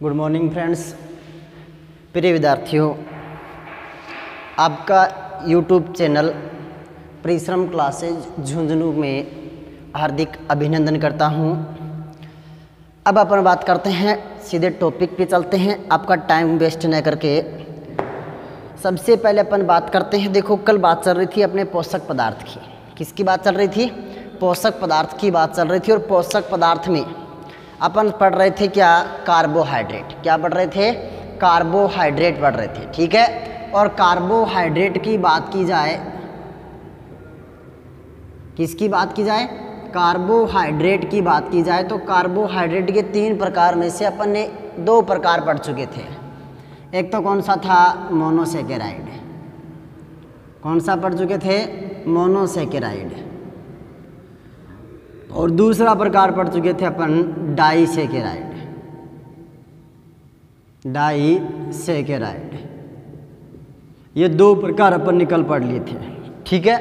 Good morning friends, प्रिय विद्यार्थियों, आपका यूट्यूब चैनल परिश्रम क्लासेज झुंझुनू में हार्दिक अभिनंदन करता हूं। अब अपन बात करते हैं, सीधे टॉपिक पे चलते हैं, आपका टाइम वेस्ट न करके। सबसे पहले अपन बात करते हैं, देखो कल बात चल रही थी अपने पोषक पदार्थ की। किसकी बात चल रही थी? पोषक पदार्थ की बात चल रही थी। और पोषक पदार्थ में अपन पढ़ रहे थे क्या? कार्बोहाइड्रेट। क्या पढ़ रहे थे? कार्बोहाइड्रेट पढ़ रहे थे, ठीक है। और कार्बोहाइड्रेट की बात की जाए, किसकी बात की जाए? कार्बोहाइड्रेट की बात की जाए तो कार्बोहाइड्रेट के 3 प्रकार में से अपन ने 2 प्रकार पढ़ चुके थे। एक तो कौन सा था? मोनोसेकेराइड। कौन सा पढ़ चुके थे? मोनोसेकेराइड। और दूसरा प्रकार पढ़ चुके थे अपन डाइसेकेराइड। डाइसेकेराइड, ये 2 प्रकार अपन निकल पढ़ लिए थे, ठीक है।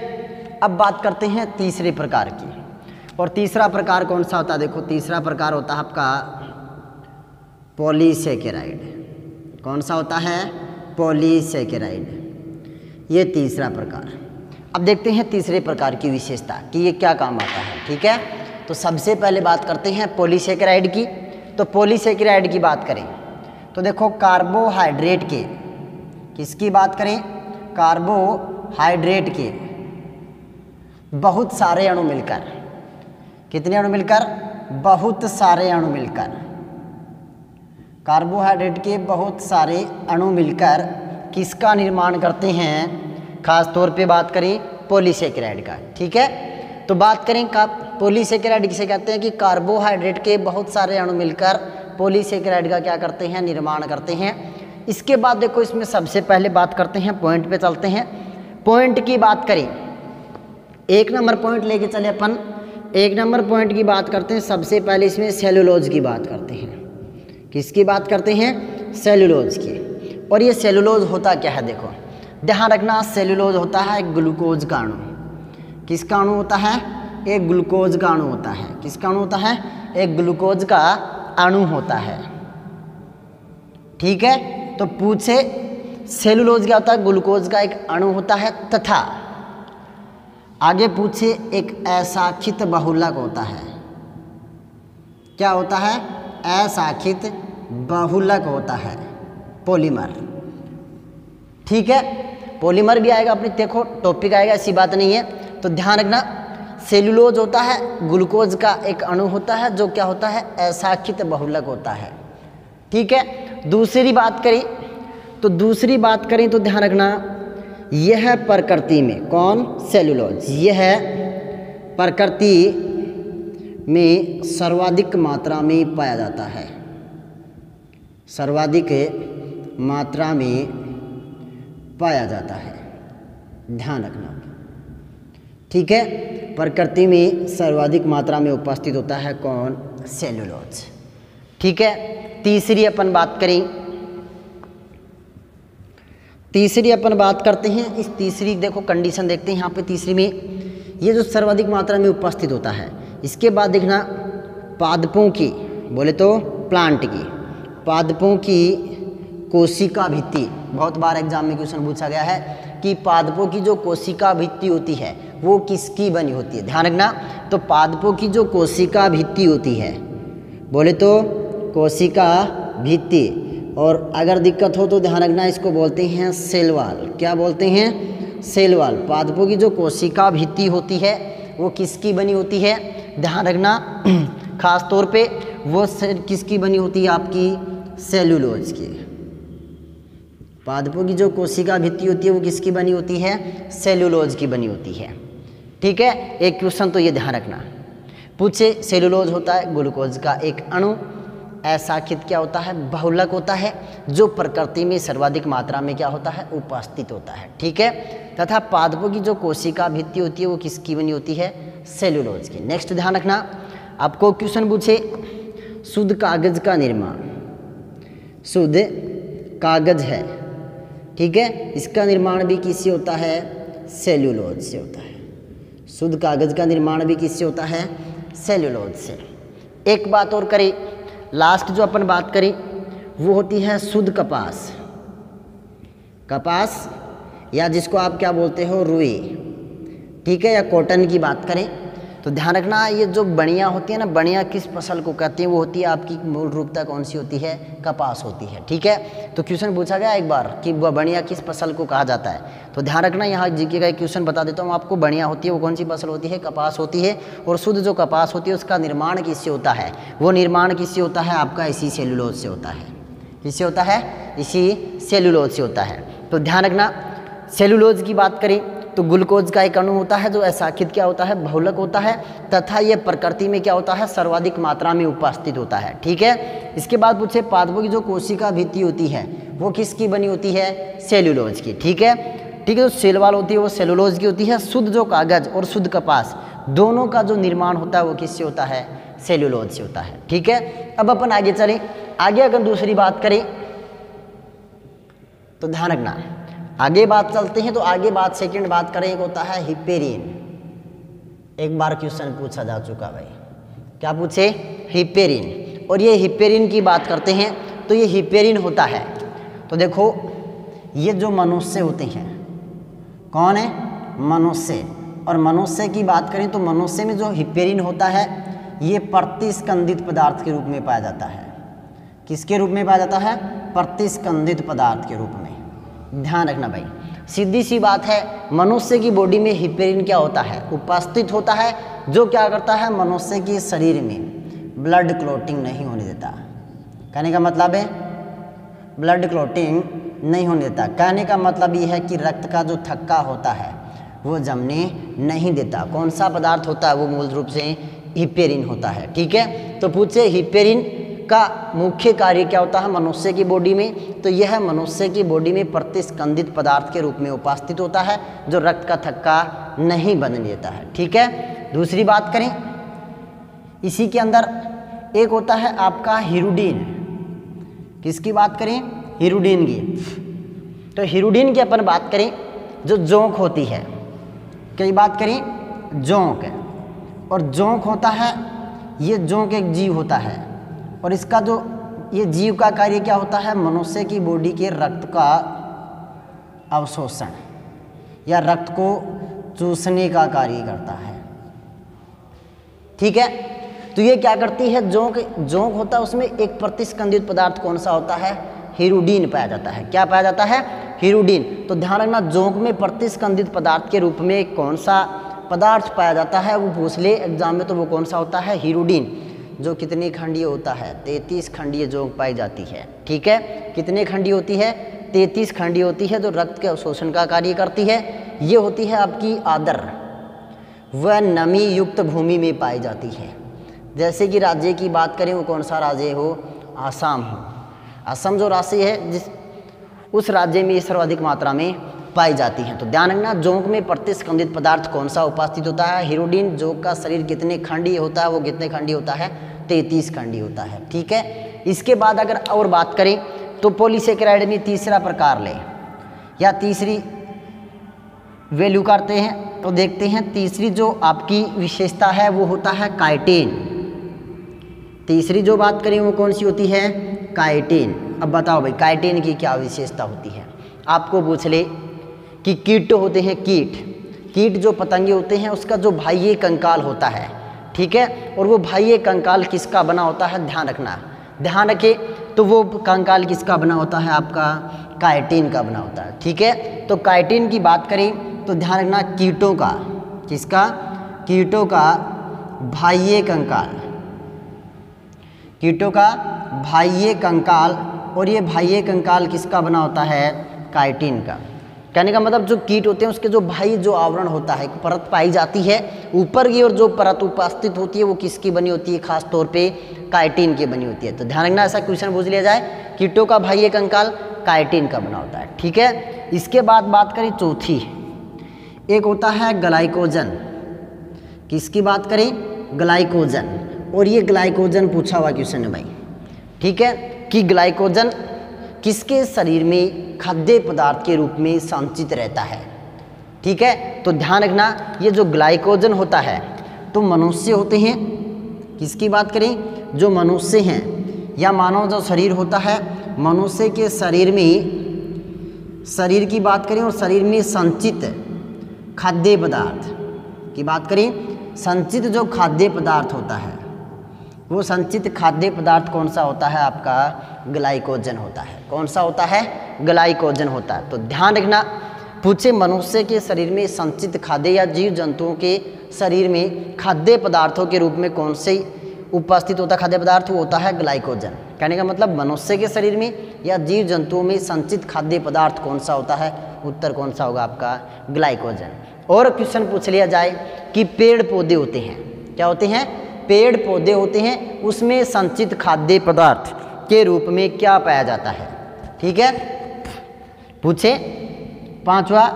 अब बात करते हैं तीसरे प्रकार की। और तीसरा प्रकार कौन सा होता है? देखो तीसरा प्रकार होता है आपका पॉलीसेकेराइड। कौन सा होता है? पॉलीसेकेराइड, ये तीसरा प्रकार। अब देखते हैं तीसरे प्रकार की विशेषता कि ये क्या काम आता है, ठीक है। तो सबसे पहले बात करते हैं पॉलीसेकेराइड की। तो पॉलीसेकेराइड की बात करें तो देखो कार्बोहाइड्रेट के, किसकी बात करें? कार्बोहाइड्रेट के बहुत सारे अणु मिलकर, कितने अणु मिलकर? बहुत सारे अणु मिलकर। कार्बोहाइड्रेट के बहुत सारे अणु मिलकर किसका निर्माण करते हैं? खास तौर पे बात करें पॉलीसेकेराइड का, ठीक है। तो बात करें का पॉलीसेकेराइड किसे कहते हैं? कि कार्बोहाइड्रेट के बहुत सारे अणु मिलकर पॉलीसेकेराइड का क्या करते हैं? निर्माण करते हैं। इसके बाद देखो इसमें सबसे पहले बात करते हैं, पॉइंट पे चलते हैं। पॉइंट की बात करें, 1 नंबर पॉइंट लेके चले अपन। 1 नंबर पॉइंट की बात करते हैं। सबसे पहले इसमें सेलुलोज की बात करते हैं। किसकी बात करते हैं? सेलुलोज की। और ये सेलुलोज होता क्या है? देखो ध्यान रखना, सेलुलोज होता है ग्लूकोज का अणु। किसका अणु होता है? एक ग्लूकोज का अणु होता है। किसका अणु होता है? एक ग्लूकोज का अणु होता है, ठीक है। तो पूछे सेलुलोज क्या होता है? ग्लूकोज का एक अणु होता है। तथा आगे पूछे एक अशाखित बहुलक होता है। क्या होता है? अशाखित बहुलक होता है, पॉलीमर, ठीक है। पॉलीमर भी आएगा अपने, देखो टॉपिक आएगा, ऐसी बात नहीं है। तो ध्यान रखना, सेलुलोज होता है ग्लूकोज का एक अणु होता है जो क्या होता है? अशाखित बहुलक होता है, ठीक है। दूसरी बात करें तो ध्यान रखना, यह प्रकृति में, कौन? सेलुलोज, यह प्रकृति में सर्वाधिक मात्रा में पाया जाता है। सर्वाधिक मात्रा में पाया जाता है, ध्यान रखना, ठीक है। प्रकृति में सर्वाधिक मात्रा में उपस्थित होता है कौन? सेलुलोज, ठीक है। तीसरी अपन बात करते हैं। इस तीसरी देखो कंडीशन देखते हैं यहाँ पे। तीसरी में ये जो सर्वाधिक मात्रा में उपस्थित होता है, इसके बाद देखना पादपों की, बोले तो प्लांट की, पादपों की कोशिका भित्ति। बहुत बार एग्जाम में क्वेश्चन पूछा गया है कि पादपों की जो कोशिका भित्ति होती है वो किसकी बनी होती है? ध्यान रखना, तो पादपों की जो कोशिका भित्ति होती है, बोले तो कोशिका भित्ति। और अगर दिक्कत हो तो ध्यान रखना, इसको बोलते हैं सेल वॉल। क्या बोलते हैं? Cell wall. पादपों की जो कोशिका भित्ति होती है वो किसकी बनी होती है? ध्यान रखना, खास तौर पे वो किसकी बनी होती है? आपकी सेलुलोज की। पादपों की जो कोशिका भित्ति होती है वो किसकी बनी होती है? सेलुलोज की बनी होती है, ठीक है। एक क्वेश्चन तो ये ध्यान रखना, पूछे सेलुलोज होता है ग्लूकोज का एक अणु, अशाखित क्या होता है? बहुलक होता है, जो प्रकृति में सर्वाधिक मात्रा में क्या होता है? उपस्थित होता है, ठीक है। तथा पादपों की जो कोशिका भित्ति होती है वो किसकी बनी होती है? सेलुलोज की। नेक्स्ट ध्यान रखना, आपको क्वेश्चन पूछे शुद्ध कागज का निर्माण, शुद्ध कागज है, ठीक है, इसका निर्माण भी किससे होता है? सेलुलोज से होता है। शुद्ध कागज का निर्माण भी किससे होता है? सेलुलोज से। एक बात और करें, लास्ट जो अपन बात करें वो होती है शुद्ध कपास, कपास या जिसको आप क्या बोलते हो रुई, ठीक है, या कॉटन की बात करें तो ध्यान रखना ये जो बणियाँ होती है ना, बणियाँ किस फसल को कहते हैं, वो होती है आपकी मूल रूपता कौन सी होती है, कपास होती है, ठीक है। तो क्वेश्चन पूछा गया एक बार कि वह बणियाँ किस फसल को कहा जाता है, तो ध्यान रखना यहाँ जीके का एक क्वेश्चन बता देता हूँ आपको। बणियाँ होती है वो कौन सी फसल होती है, कपास होती है। और शुद्ध जो कपास होती है उसका निर्माण किससे होता है, वो निर्माण किससे होता है आपका इसी सेलुलोज से होता है। किससे होता है, इसी सेलुलोज से होता है। तो ध्यान रखना सेलुलोज की बात करें तो ग्लूकोज का एक अणु होता है जो अशाखित क्या होता है, बहुलक होता है, तथा ये प्रकृति में क्या होता है, सर्वाधिक मात्रा में उपस्थित होता है, ठीक है। इसके बाद पूछे पादपों की जो कोशिका भित्ति होती है वो किसकी बनी होती है, सेलुलोज की, ठीक है। ठीक है, जो सेल वाल होती है वो सेलुलोज की होती है। शुद्ध जो कागज और शुद्ध कपास दोनों का जो निर्माण होता है वो किससे होता है, सेलुलोज से होता है, ठीक है। अब अपन आगे चलें, आगे अगर दूसरी बात करें तो ध्यान रखना आगे बात चलते हैं। तो आगे बात सेकंड बात करें, एक होता है हिपेरिन। एक बार क्वेश्चन पूछा जा चुका भाई, क्या पूछे, हिपेरिन। और ये हिपेरिन की बात करते हैं तो ये हिपेरिन होता है, तो देखो ये जो मनुष्य होते हैं, कौन है, मनुष्य। और मनुष्य की बात करें तो मनुष्य में जो हिपेरिन होता है ये प्रतिस्कंदित पदार्थ के रूप में पाया जाता है। किसके रूप में पाया जाता है, प्रतिस्कंदित पदार्थ के रूप में। ध्यान रखना भाई, सीधी सी बात है, मनुष्य की बॉडी में हिपेरिन क्या होता है, उपस्थित होता है, जो क्या करता है, मनुष्य के शरीर में ब्लड क्लॉटिंग नहीं होने देता। कहने का मतलब है ब्लड क्लॉटिंग नहीं होने देता। कहने का मतलब ये है कि रक्त का जो थक्का होता है वो जमने नहीं देता। कौन सा पदार्थ होता है, वो मूल रूप से हिपेरिन होता है, ठीक है। तो पूछे हिपेरिन का मुख्य कार्य क्या होता है मनुष्य की बॉडी में, तो यह मनुष्य की बॉडी में प्रतिस्कंदित पदार्थ के रूप में उपस्थित होता है जो रक्त का थक्का नहीं बनने देता है, ठीक है। दूसरी बात करें, इसी के अंदर एक होता है आपका हिरुडीन। किसकी बात करें, हिरुडीन की। तो हिरुडीन की अपन बात करें जो जोंक होती है, कई बात करें जोंक, और जोंक होता है, ये जोंक एक जीव होता है और इसका जो ये जीव का कार्य क्या होता है, मनुष्य की बॉडी के रक्त का अवशोषण या रक्त को चूसने का कार्य करता है, ठीक है। तो ये क्या करती है, जोंक होता है, उसमें एक प्रतिस्कंदित पदार्थ कौन सा होता है, हिरुडीन पाया जाता है। क्या पाया जाता है, हिरुडीन। तो ध्यान रखना जोंक में प्रतिस्कंदित पदार्थ के रूप में कौन सा पदार्थ पाया जाता है, वो पूछ ले एग्जाम में, तो वो कौन सा होता है, हिरुडीन, जो कितने खंडीय होता है, 33 खंडीय जोंक पाई जाती है, ठीक है। कितने खंडीय होती है, 33 खंडीय होती है, जो रक्त के अवशोषण का कार्य करती है। ये होती है आपकी आदर व नमी युक्त भूमि में पाई जाती है। जैसे कि राज्य की बात करें, वो कौन सा राज्य हो, आसाम हो। असम जो राज्य है जिस उस राज्य में सर्वाधिक मात्रा में पाई जाती हैं। तो ध्यान रखना जोंक में प्रतिस्कंदित पदार्थ कौन सा उपस्थित होता है, हिरुडीन। जोंक का शरीर कितने खंडीय होता है, वो कितने खंडीय होता है, 33 खंडीय होता है, ठीक है। इसके बाद अगर और बात करें तो पॉलीसेकेराइड में तीसरा प्रकार ले या तीसरी वैल्यू करते हैं तो देखते हैं तीसरी जो आपकी विशेषता है वो होता है काइटिन। तीसरी जो बात करें वो कौन सी होती है, काइटिन। अब बताओ भाई काइटिन की क्या विशेषता होती है। आपको पूछ ले कि कीट होते हैं, कीट जो पतंगे होते हैं उसका जो बाह्य कंकाल होता है, ठीक है, और वो बाह्य कंकाल किसका बना होता है, ध्यान रखना, ध्यान रखे। तो वो कंकाल किसका बना होता है, आपका काइटिन का बना होता है, ठीक है। तो काइटिन की बात करें तो ध्यान रखना कीटों का, किसका, कीटों का बाह्य कंकाल, कीटों का बाह्य कंकाल, और ये बाह्य कंकाल किसका बना होता है, काइटिन का। कहने का मतलब जो कीट होते हैं उसके जो बाह्य जो आवरण होता है, परत पाई जाती है ऊपर की, और जो परत उपस्थित होती है वो किसकी बनी होती है, खास तौर पे काइटिन की बनी होती है। तो ध्यान रखना ऐसा क्वेश्चन पूछ लिया जाए, कीटों का बाह्य कंकाल काइटिन का बना होता है, ठीक है। इसके बाद बात करें चौथी, एक होता है ग्लाइकोजन। किसकी बात करें, ग्लाइकोजन। और ये ग्लाइकोजन पूछा हुआ क्वेश्चन है भाई, ठीक है, कि ग्लाइकोजन किसके शरीर में खाद्य पदार्थ के रूप में संचित रहता है, ठीक है। तो ध्यान रखना ये जो ग्लाइकोजन होता है तो मनुष्य होते हैं, किसकी बात करें, जो मनुष्य हैं या मानव जो शरीर होता है मनुष्य के शरीर की बात करें और शरीर में संचित खाद्य पदार्थ की बात करें, संचित जो खाद्य पदार्थ होता है वो संचित खाद्य पदार्थ कौन सा होता है? आपका ग्लाइकोजन होता है। कौन सा होता है? ग्लाइकोजन होता है। तो ध्यान रखना, पूछे मनुष्य के शरीर में संचित खाद्य या जीव जंतुओं के शरीर में खाद्य पदार्थों के रूप में कौन से उपस्थित होता है खाद्य पदार्थ? वो होता है ग्लाइकोजन। कहने का मतलब मनुष्य के शरीर में या जीव जंतुओं में संचित खाद्य पदार्थ कौन सा होता है? उत्तर कौन सा होगा आपका? ग्लाइकोजन। और क्वेश्चन पूछ लिया जाए कि पेड़ पौधे होते हैं, क्या होते हैं? पेड़ पौधे होते हैं, उसमें संचित खाद्य पदार्थ के रूप में क्या पाया जाता है? ठीक है, पूछे पांचवा,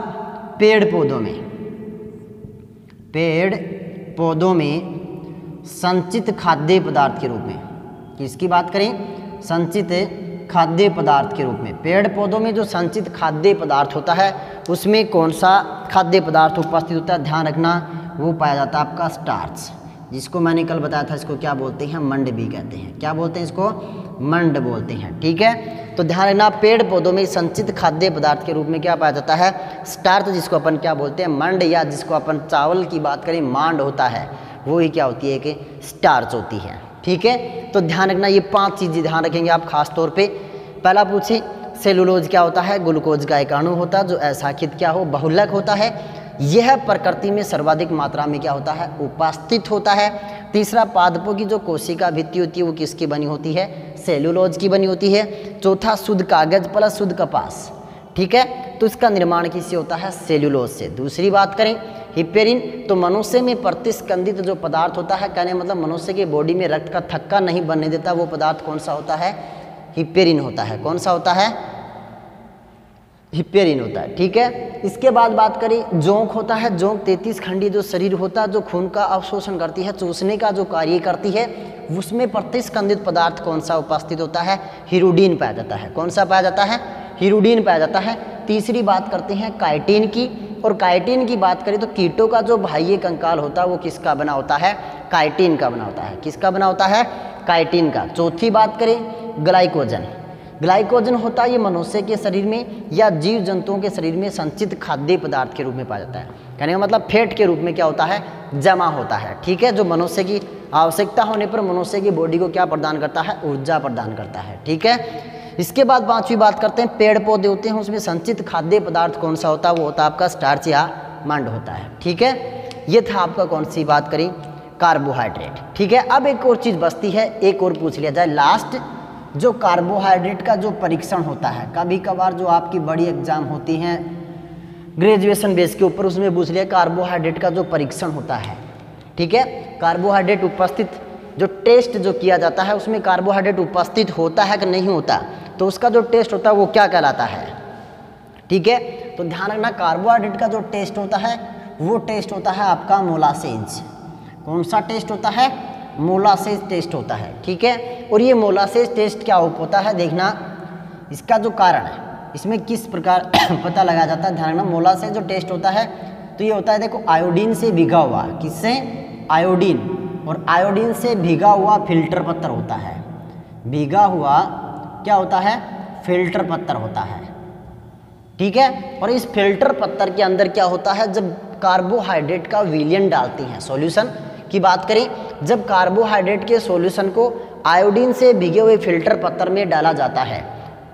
पेड़ पौधों में संचित खाद्य पदार्थ के रूप में, किसकी बात करें? संचित खाद्य पदार्थ के रूप में। पेड़ पौधों में जो संचित खाद्य पदार्थ होता है उसमें कौन सा खाद्य पदार्थ उपस्थित होता है? ध्यान रखना, वो पाया जाता है आपका स्टार्च, जिसको मैंने कल बताया था, इसको क्या बोलते हैं? मंड भी कहते हैं। क्या बोलते हैं इसको? मंड बोलते हैं। ठीक है, तो ध्यान रखना, पेड़ पौधों में संचित खाद्य पदार्थ के रूप में क्या पाया जाता है? स्टार्च, जिसको अपन क्या बोलते हैं? मंड, या जिसको अपन चावल की बात करें मांड होता है, वो ही क्या होती है कि स्टार्च होती है। ठीक है, तो ध्यान रखना, ये 5 चीज़ें ध्यान रखेंगे आप खास तौर पे। पहला पूछे सेलुलोज क्या होता है? ग्लूकोज का एक अणु होता है जो अशाखित क्या हो? बहुलक होता है। यह प्रकृति में सर्वाधिक मात्रा में क्या होता है? उपस्थित होता है। तीसरा, पादपों की जो कोशिका भित्ति होती है वो किसकी बनी होती है? सेलुलोज की बनी होती है। चौथा, शुद्ध कागज प्लस शुद्ध कपास। ठीक है, तो इसका निर्माण किससे होता है? सेलुलोज से। दूसरी बात करें हिपेरिन, तो मनुष्य में प्रतिस्कंदित जो पदार्थ होता है, कहने मतलब मनुष्य के बॉडी में रक्त का थक्का नहीं बनने देता, वो पदार्थ कौन सा होता है? हिपेरिन होता है। कौन सा होता है? हिपेरिन होता है। ठीक है, इसके बाद बात करें जोंक होता है। जोंक 33 खंडी जो शरीर होता है, जो खून का अवशोषण करती है, चूसने का जो कार्य करती है, उसमें प्रतिस्कंदित पदार्थ कौन सा उपस्थित होता है? हिरुडीन पाया जाता है। कौन सा पाया जाता है? हिरुडीन पाया जाता है। तीसरी बात करते हैं काइटिन की, और काइटिन की बात करें तो कीटों का जो बाह्य कंकाल होता है वो किसका बना होता है? काइटिन का बना होता है। किसका बना होता है? काइटिन का। चौथी बात करें ग्लाइकोजन। ग्लाइकोजन होता है ये मनुष्य के शरीर में या जीव जंतुओं के शरीर में संचित खाद्य पदार्थ के रूप में पाया जाता है। कहने का मतलब फैट के रूप में क्या होता है? जमा होता है। ठीक है, जो मनुष्य की आवश्यकता होने पर मनुष्य की बॉडी को क्या प्रदान करता है? ऊर्जा प्रदान करता है। ठीक है, इसके बाद 5वीं बात करते हैं पेड़ पौधे होते हैं, उसमें संचित खाद्य पदार्थ कौन सा होता है? वो होता है आपका स्टार्च या मंड होता है। ठीक है, ये था आपका कौन सी बात करें? कार्बोहाइड्रेट। ठीक है, अब एक और चीज़ बचती है, एक और पूछ लिया जाए लास्ट, जो कार्बोहाइड्रेट का जो परीक्षण होता है, कभी कभार जो आपकी बड़ी एग्जाम होती हैं ग्रेजुएशन बेस के ऊपर, उसमें पूछ लिया कार्बोहाइड्रेट का जो परीक्षण होता है। ठीक है, कार्बोहाइड्रेट उपस्थित जो टेस्ट जो किया जाता है उसमें कार्बोहाइड्रेट उपस्थित होता है कि नहीं होता, तो उसका जो टेस्ट होता है वो क्या कहलाता है? ठीक है, तो ध्यान रखना, कार्बोहाइड्रेट का जो टेस्ट होता है वो टेस्ट होता है आपका मोलासेज। कौन सा टेस्ट होता है? मोलासेज टेस्ट होता है। ठीक है, और ये मोलासेज टेस्ट क्या होता है? देखना, इसका जो कारण है, इसमें किस प्रकार पता लगाया जाता है, ध्यान रखना। मोलासेज जो टेस्ट होता है तो ये होता है, देखो, आयोडीन से भीगा हुआ, किससे? आयोडीन, और आयोडीन से भीगा हुआ फिल्टर पत्थर होता है। भीगा हुआ क्या होता है? फिल्टर पत्थर होता है। ठीक है, और इस फिल्टर पत्थर के अंदर क्या होता है? जब कार्बोहाइड्रेट का विलयन डालते हैं, सॉल्यूशन की बात करें, जब कार्बोहाइड्रेट के सॉल्यूशन को आयोडीन से भीगे हुए फिल्टर पत्थर में डाला जाता है,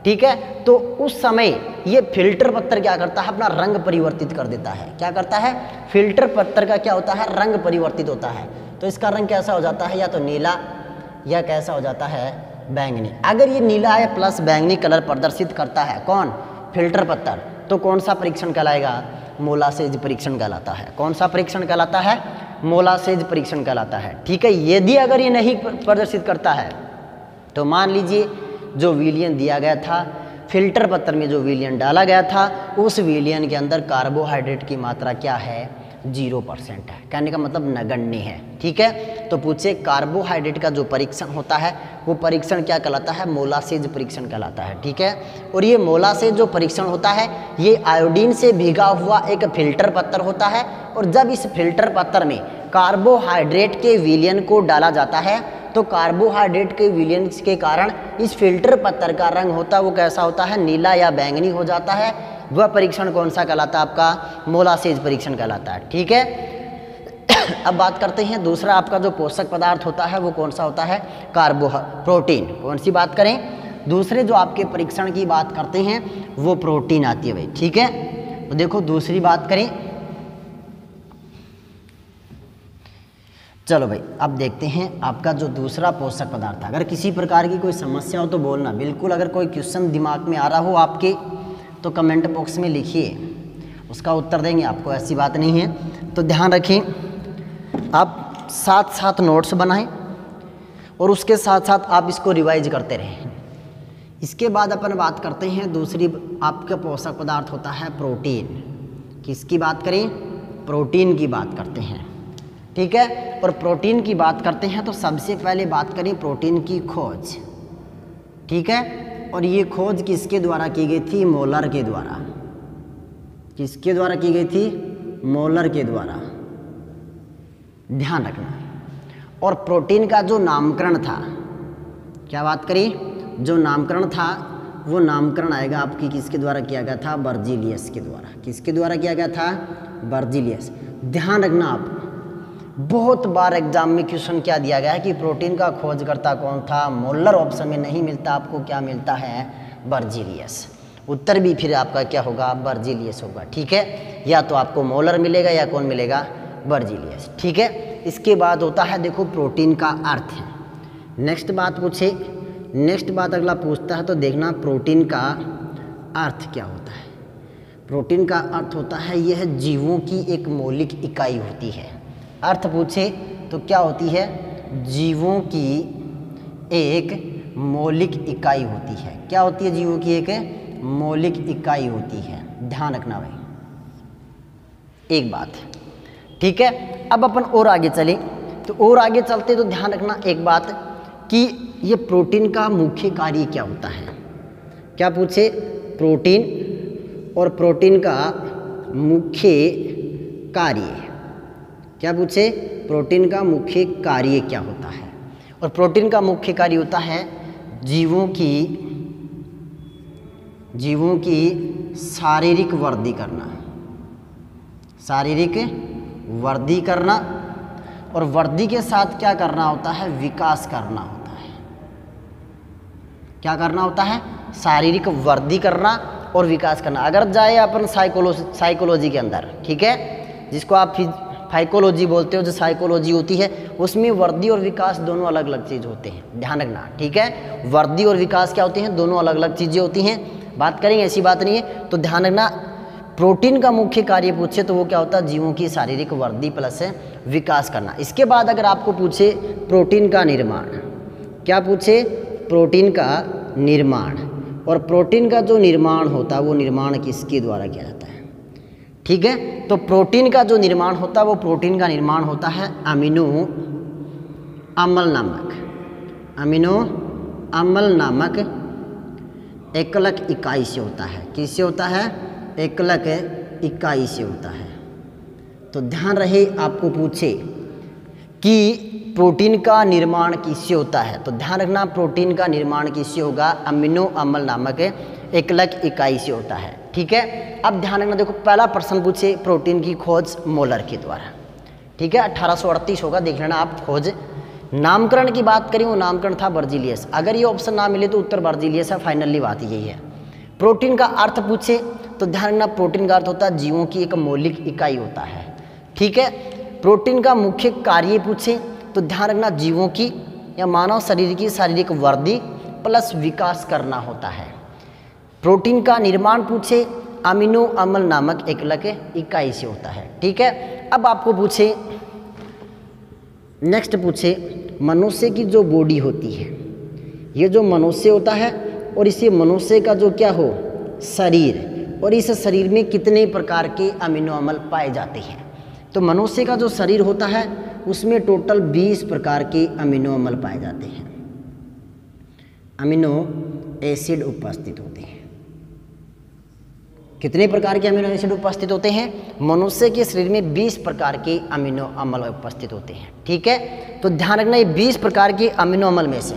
ठीक है, तो उस समय ये फिल्टर पत्थर क्या करता है? अपना रंग परिवर्तित कर देता है। क्या करता है? फिल्टर पत्थर का क्या होता है? रंग परिवर्तित होता है। तो इसका रंग कैसा हो जाता है? या तो नीला या कैसा हो जाता है? बैंगनी। अगर ये नीला या प्लस बैंगनी कलर प्रदर्शित करता है, कौन? फिल्टर पत्थर, तो कौन सा परीक्षण कहलाएगा? मोलासेज परीक्षण कहलाता है। कौन सा परीक्षण कहलाता है? मोलासेज परीक्षण कहलाता है। ठीक है, यदि अगर ये नहीं प्रदर्शित करता है तो मान लीजिए जो विलयन दिया गया था, फिल्टर पत्थर में जो विलयन डाला गया था, उस विलयन के अंदर कार्बोहाइड्रेट की मात्रा क्या है? 0% है। कहने का मतलब नगण्य है। ठीक है, तो पूछे कार्बोहाइड्रेट का जो परीक्षण होता है वो परीक्षण क्या कहलाता है? मोलासेज परीक्षण कहलाता है। ठीक है, और ये मोलासेज जो परीक्षण होता है ये आयोडीन से भीगा हुआ एक फिल्टर पत्थर होता है, और जब इस फिल्टर पत्थर में कार्बोहाइड्रेट के विलयन को डाला जाता है तो कार्बोहाइड्रेट के विलयन के कारण इस फिल्टर पत्थर का रंग होता है वो कैसा होता है, नीला या बैंगनी हो जाता है। वह परीक्षण कौन सा कहलाता है, आपका मोलासेज परीक्षण कहलाता है। ठीक है, अब बात करते हैं दूसरा आपका जो पोषक पदार्थ होता है वो कौन सा होता है, प्रोटीन। कौन सी बात करें, दूसरे जो आपके परीक्षण की बात करते हैं वो प्रोटीन आती है भाई। ठीक है, तो देखो दूसरी बात करें, चलो भाई अब देखते हैं आपका जो दूसरा पोषक पदार्थ है। अगर किसी प्रकार की कोई समस्या हो तो बोलना बिल्कुल, अगर कोई क्वेश्चन दिमाग में आ रहा हो आपके तो कमेंट बॉक्स में लिखिए, उसका उत्तर देंगे आपको, ऐसी बात नहीं है। तो ध्यान रखें, आप साथ साथ नोट्स बनाएं और उसके साथ साथ आप इसको रिवाइज करते रहें। इसके बाद अपन बात करते हैं दूसरी आपका पोषक पदार्थ होता है प्रोटीन। किसकी बात करें, प्रोटीन की बात करते हैं। ठीक है, और प्रोटीन की बात करते हैं तो सबसे पहले बात करें प्रोटीन की खोज। ठीक है, और ये खोज किसके द्वारा की गई थी, मोलर के द्वारा। किसके द्वारा की गई थी, मोलर के द्वारा, ध्यान रखना। और प्रोटीन का जो नामकरण था, क्या बात करी, जो नामकरण था वो नामकरण आएगा आपकी किसके द्वारा किया गया था, बर्जीलियस के द्वारा। किसके द्वारा किया गया था, बर्जीलियस। ध्यान रखना, आप बहुत बार एग्जाम में क्वेश्चन क्या दिया गया है कि प्रोटीन का खोजकर्ता कौन था, मोलर ऑप्शन में नहीं मिलता, आपको क्या मिलता है, बर्जीलियस। उत्तर भी फिर आपका क्या होगा, बर्जीलियस होगा। ठीक है, या तो आपको मोलर मिलेगा या कौन मिलेगा, बर्जीलियस। ठीक है, इसके बाद होता है देखो प्रोटीन का अर्थ है। नेक्स्ट बात पूछे, नेक्स्ट बात अगला पूछता है तो देखना प्रोटीन का अर्थ क्या होता है। प्रोटीन का अर्थ होता है यह जीवों की एक मौलिक इकाई होती है। अर्थ पूछे तो क्या होती है, जीवों की एक मौलिक इकाई होती है। क्या होती है, जीवों की एक मौलिक इकाई होती है। ध्यान रखना भाई एक बात। ठीक है, अब अपन और आगे चले, तो और आगे चलते तो ध्यान रखना एक बात कि ये प्रोटीन का मुख्य कार्य क्या होता है। क्या पूछे, प्रोटीन और प्रोटीन का मुख्य कार्य। क्या पूछे, प्रोटीन का मुख्य कार्य क्या होता है। और प्रोटीन का मुख्य कार्य होता है जीवों की शारीरिक वृद्धि करना, शारीरिक वृद्धि करना, और वृद्धि के साथ क्या करना होता है, विकास करना होता है। क्या करना होता है, शारीरिक वृद्धि करना और विकास करना। अगर जाए अपन साइकोलॉजी के अंदर, ठीक है, जिसको आप फाइकोलॉजी बोलते हो, जो साइकोलॉजी होती है उसमें वृद्धि और विकास दोनों अलग अलग चीज़ होते हैं। ध्यान रखना, ठीक है, वृद्धि और विकास क्या होते हैं, दोनों अलग अलग चीज़ें होती हैं। बात करेंगे, ऐसी बात नहीं है। तो ध्यान रखना, प्रोटीन का मुख्य कार्य पूछे तो वो क्या होता है, जीवों की शारीरिक वृद्धि प्लस विकास करना। इसके बाद अगर आपको पूछे प्रोटीन का निर्माण, क्या पूछे, प्रोटीन का निर्माण, और प्रोटीन का जो निर्माण होता है वो निर्माण किसके द्वारा किया जाता है। ठीक है, तो प्रोटीन का जो निर्माण होता है वो प्रोटीन का निर्माण होता है अमीनो अम्ल नामक एकलक इकाई से होता है। किससे होता है, एकलक इकाई से होता है। तो ध्यान रहे, आपको पूछे कि प्रोटीन का निर्माण किससे होता है, तो ध्यान रखना प्रोटीन का निर्माण किससे होगा, अमीनो अम्ल नामक एकलक इकाई से होता है। ठीक है, अब ध्यान रखना, देखो पहला प्रश्न पूछे प्रोटीन की खोज मोलर के द्वारा। ठीक है, 1838 होगा, देख लेना आप खोज। नामकरण की बात करें, वो नामकरण था बर्जीलियस। अगर ये ऑप्शन ना मिले तो उत्तर बर्जीलियस है, फाइनली बात यही है। प्रोटीन का अर्थ पूछे तो ध्यान रखना, प्रोटीन का अर्थ होता है जीवों की एक मौलिक इकाई होता है। ठीक है, प्रोटीन का मुख्य कार्य पूछे तो ध्यान रखना, जीवों की या मानव शरीर की शारीरिक वृद्धि प्लस विकास करना होता है। प्रोटीन का निर्माण पूछे, अमीनो अम्ल नामक एकलक इकाई से होता है। ठीक है, अब आपको पूछे, नेक्स्ट पूछे, मनुष्य की जो बॉडी होती है, ये जो मनुष्य होता है और इसे मनुष्य का जो क्या हो, शरीर, और इस शरीर में कितने प्रकार के अमीनो अम्ल पाए जाते हैं। तो मनुष्य का जो शरीर होता है उसमें टोटल 20 प्रकार के अमीनो अम्ल पाए जाते हैं, अमीनो एसिड उपस्थित होते हैं। कितने प्रकार के अमीनो एसिड उपस्थित होते हैं? मनुष्य के शरीर में 20 प्रकार के अमीनो अम्ल उपस्थित होते हैं। ठीक है, तो ध्यान रखना ये 20 प्रकार के अमीनो अम्ल में से,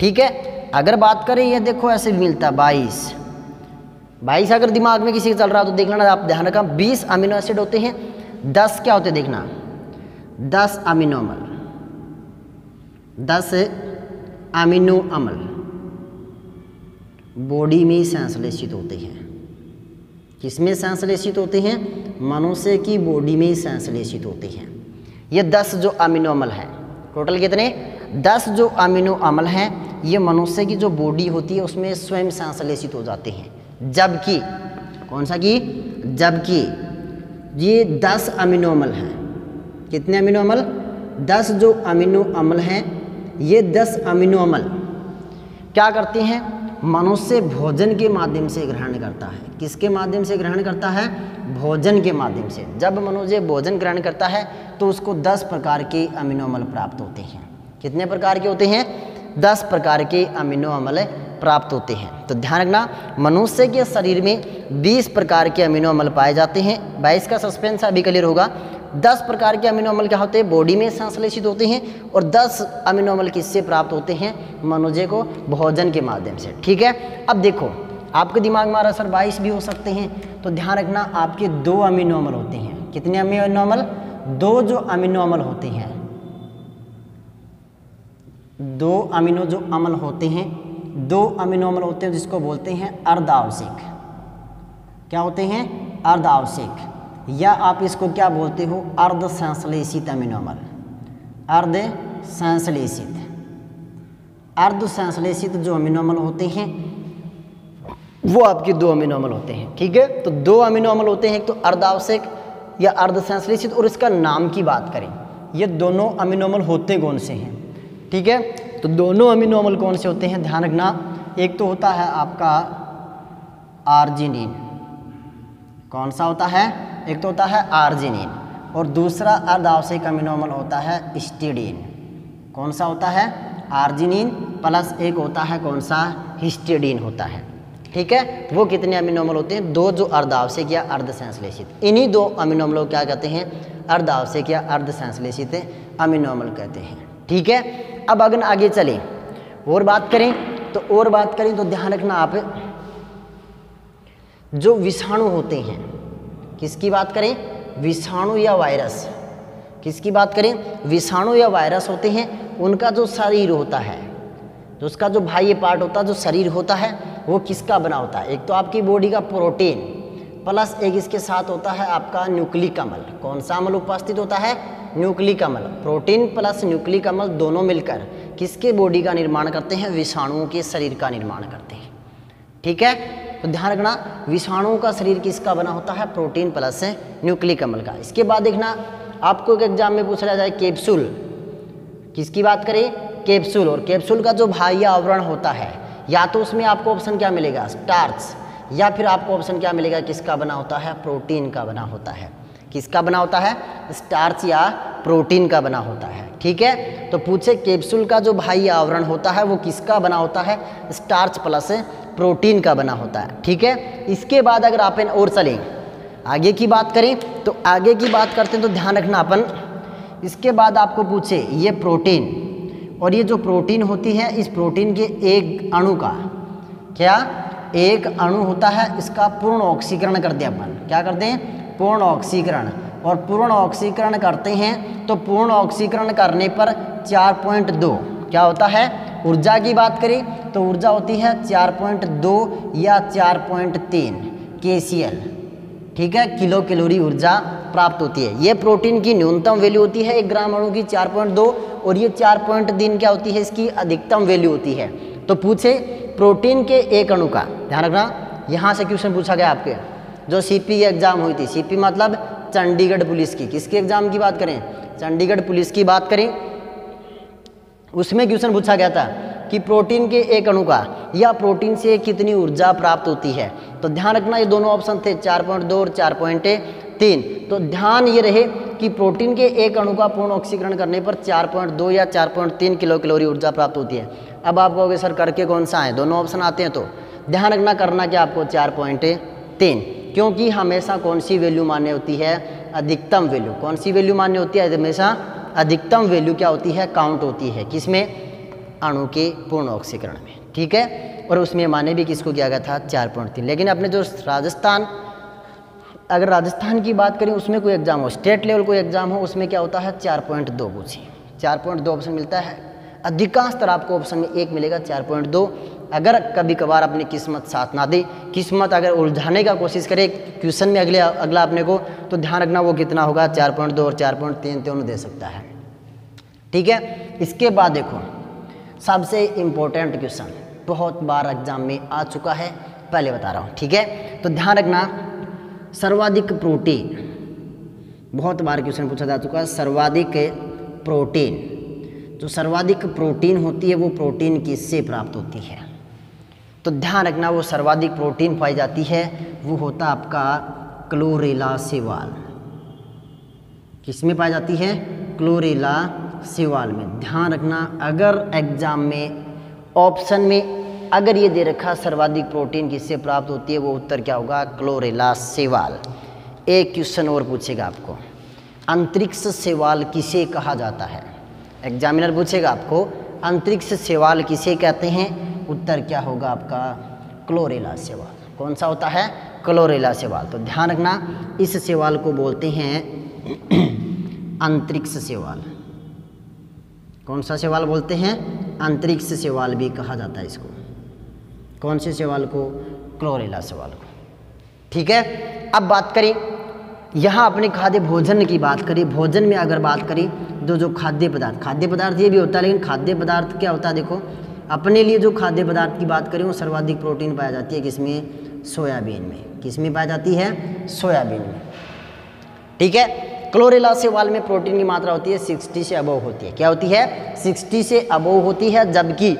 ठीक है। अगर बात करें ये देखो ऐसे भी मिलता है 22 अगर दिमाग में किसी का चल रहा है तो देखना, आप ध्यान रखना 20 अमीनो एसिड होते हैं, 10 क्या होते हैं देखना, 10 अमीनो अम्ल, 10 अमीनो अम्ल बॉडी में संश्लेषित होते हैं। किसमें संश्लेषित होते हैं? मनुष्य की बॉडी में संश्लेषित होते हैं। ये 10 जो अमीनो अम्ल हैं, टोटल कितने? 10 जो अमीनो अम्ल हैं ये मनुष्य की जो बॉडी होती है उसमें स्वयं संश्लेषित हो जाते हैं। जबकि कौन सा की? जबकि ये 10 अमीनो अम्ल हैं, कितने अमीनो अम्ल? 10 जो अमीनो अम्ल हैं, ये 10 अमीनो अम्ल क्या करते हैं? मनुष्य भोजन के माध्यम से ग्रहण करता है। किसके माध्यम से ग्रहण करता है? भोजन के माध्यम से। जब मनुष्य भोजन ग्रहण करता है तो उसको 10 प्रकार के अमीनो अम्ल प्राप्त होते हैं। कितने प्रकार के होते हैं? 10 प्रकार के अमीनो अम्ल प्राप्त होते हैं। तो ध्यान रखना, मनुष्य के शरीर में 20 प्रकार के अमीनो अम्ल पाए जाते हैं। 22 का सस्पेंस अभी क्लियर होगा। 10 प्रकार के अमीनो अम्ल क्या होते हैं? बॉडी में संश्लेषित होते हैं। और 10 अमीनो अम्ल किससे प्राप्त होते हैं? मनुष्य को भोजन के माध्यम से। ठीक है, अब देखो आपके दिमाग में आ रहा सर 22 भी हो सकते हैं, तो ध्यान रखना आपके 2 अमीनो अम्ल होते हैं। कितने अमीनो अम्ल? 2 जो अमीनो अम्ल होते हैं, 2 अमीनो जो अम्ल होते हैं, 2 अमीनो अम्ल होते हैं जिसको बोलते हैं अर्ध आवश्यक। क्या होते हैं? अर्ध आवश्यक, या आप इसको क्या बोलते हो? अर्ध संश्लेषित अमीनो अम्ल। अर्ध संश्लेषित, अर्ध संश्लेषित जो अमीनो अम्ल होते हैं वो आपके 2 अमीनो अम्ल होते हैं। ठीक है, तो 2 अमीनो अम्ल होते हैं, एक तो अर्ध आवश्यक या अर्ध संश्लेषित। और इसका नाम की बात करें, ये दोनों अमीनो अम्ल होते कौन से हैं? ठीक है, तो दोनों अमीनो अम्ल कौन से होते हैं? ध्यान रखना, एक तो होता है आपका आर्जिनिन। कौन सा होता है? एक तो होता है आर्जिनिन, और दूसरा अर्ध आवश्यक अमीनो अम्ल होता है हिस्टिडीन। कौन सा होता है? आर्जिनिन प्लस एक होता है कौन सा? हिस्टिडीन होता है। ठीक है, वो कितने अमीनो अम्ल होते हैं? 2 जो अर्ध आवश्यक या अर्ध संश्लेषित। इन्हीं 2 अमीनो अम्लों को क्या कहते हैं? अर्ध आवश्यक या अर्ध संश्लेषित अमीनो अम्ल कहते हैं। ठीक है, अब अगर आगे चलें और बात करें तो ध्यान रखना आप, जो विषाणु होते हैं, किसकी बात करें? विषाणु या वायरस। किसकी बात करें? विषाणु या वायरस होते हैं, उनका जो शरीर होता है, तो उसका जो बाह्य पार्ट होता है, जो शरीर होता है, वो किसका बना होता है? एक तो आपकी बॉडी का प्रोटीन प्लस एक इसके साथ होता है आपका न्यूक्लिक अम्ल। कौन सा अम्ल उपस्थित होता है? न्यूक्लिक अम्ल। प्रोटीन प्लस न्यूक्लिक अम्ल दोनों मिलकर किसके बॉडी का निर्माण करते हैं? विषाणुओं के शरीर का निर्माण करते हैं। ठीक है, तो ध्यान रखना, विषाणुओं का शरीर किसका बना होता है? प्रोटीन प्लस न्यूक्लिक अम्ल का। इसके बाद देखना, आपको एक एग्जाम में पूछा जाए कैप्सूल। किसकी बात करें? कैप्सूल। और कैप्सूल का जो बाह्य आवरण होता है, या तो उसमें आपको ऑप्शन क्या मिलेगा? स्टार्च, या फिर आपको ऑप्शन क्या मिलेगा? किसका बना होता है? प्रोटीन का बना होता है। किसका बना होता है? स्टार्च या प्रोटीन का बना होता है। ठीक है, तो पूछे कैप्सूल का जो बाह्य आवरण होता है वो किसका बना होता है? स्टार्च प्लस प्रोटीन का बना होता है। ठीक है, इसके बाद अगर अपन और चलें आगे की बात करें, तो आगे की बात करते हैं तो ध्यान रखना अपन, इसके बाद आपको पूछे ये प्रोटीन, और ये जो प्रोटीन होती है, इस प्रोटीन के एक अणु का क्या? एक अणु होता है, इसका पूर्ण ऑक्सीकरण कर दे अपन। क्या करते हैं? पूर्ण ऑक्सीकरण। और पूर्ण ऑक्सीकरण करते हैं तो पूर्ण ऑक्सीकरण करने पर 4.2 क्या होता है? ऊर्जा की बात करें तो ऊर्जा होती है 4.2 या 4.3 KCl। ठीक है, किलो कैलोरी ऊर्जा प्राप्त होती है। ये प्रोटीन की न्यूनतम वैल्यू होती है 1 ग्राम अणु की 4.2, और ये 4.3 क्या होती है? इसकी अधिकतम वैल्यू होती है। तो पूछे प्रोटीन के एक अणु का, ध्यान रखना, यहाँ से क्वेश्चन पूछा गया आपके, जो सीपी की एग्जाम हुई थी। सीपी मतलब चंडीगढ़ पुलिस की। किसके एग्जाम की बात करें? चंडीगढ़ पुलिस की बात करें, उसमें क्वेश्चन पूछा गया था कि प्रोटीन के एक अणु का या प्रोटीन से कितनी ऊर्जा प्राप्त होती है। तो ध्यान रखना, ये दोनों ऑप्शन थे 4.2 और 4.3। तो ध्यान ये रहे कि प्रोटीन के एक अणु का पूर्ण ऑक्सीकरण करने पर 4.2 या 4.3 किलो कैलोरी ऊर्जा प्राप्त होती है। अब आप कहोगे सर करके कौन सा है? दोनों ऑप्शन आते हैं, तो ध्यान रखना करना क्या आपको? 4.3। क्योंकि हमेशा कौन सी वैल्यू मान्य होती है, अधिकतम वैल्यू। कौन सी वैल्यू मान्य होती है, हमेशा अधिकतम वैल्यू क्या होती है, काउंट होती है। किसमें, अणु के पूर्ण ऑक्सीकरण में, ठीक है। और उसमें मान्य भी किसको किया गया था, 4.3। लेकिन अपने जो राजस्थान, अगर राजस्थान की बात करें उसमें कोई एग्जाम हो, स्टेट लेवल कोई एग्जाम हो, उसमें क्या होता है 4.2 पूछे, 4.2 ऑप्शन मिलता है। अधिकांश तरह आपको ऑप्शन में 1 मिलेगा 4.2। अगर कभी कभार अपनी किस्मत साथ ना दे, किस्मत अगर उलझाने का कोशिश करे क्वेश्चन में अगला अपने को, तो ध्यान रखना वो कितना होगा, 4.2 और 4.3 दोनों दे सकता है, ठीक है। इसके बाद देखो सबसे इम्पोर्टेंट क्वेश्चन, बहुत बार एग्जाम में आ चुका है, पहले बता रहा हूँ, ठीक है। तो ध्यान रखना, सर्वाधिक प्रोटीन, बहुत बार क्वेश्चन पूछा जा चुका है। सर्वाधिक प्रोटीन, जो सर्वाधिक प्रोटीन होती है वो प्रोटीन किससे प्राप्त होती है, तो ध्यान रखना वो सर्वाधिक प्रोटीन पाई जाती है वो होता आपका क्लोरेला शैवाल। किसमें पाई जाती है, क्लोरेला शैवाल में। ध्यान रखना, अगर एग्जाम में ऑप्शन में अगर ये दे रखा सर्वाधिक प्रोटीन किससे प्राप्त होती है, वो उत्तर क्या होगा, क्लोरेला शैवाल। एक क्वेश्चन और पूछेगा आपको, अंतरिक्ष शैवाल किसे कहा जाता है, एग्जामिनर पूछेगा आपको अंतरिक्ष शैवाल किसे कहते हैं, उत्तर क्या होगा आपका, क्लोरेला शैवाल। कौन सा होता है, क्लोरेला शैवाल। तो ध्यान रखना, इस शैवाल को बोलते हैं अंतरिक्ष शैवाल। कौन सा शैवाल बोलते हैं, अंतरिक्ष शैवाल भी कहा जाता है इसको। कौन से शैवाल को, क्लोरेला शैवाल को, ठीक है। अब बात करें, यहाँ अपने खाद्य भोजन की बात करें, भोजन में अगर बात करें जो खाद्य पदार्थ ये भी होता है, लेकिन खाद्य पदार्थ क्या होता है, देखो अपने लिए जो खाद्य पदार्थ की बात करें वो सर्वाधिक प्रोटीन पाया जाती है किसमें, सोयाबीन में। किसमें पाई जाती है, सोयाबीन में, ठीक है। क्लोरेला शैवाल में प्रोटीन की मात्रा होती है 60 से अबव होती है। क्या होती है, 60 से अबव होती है। जबकि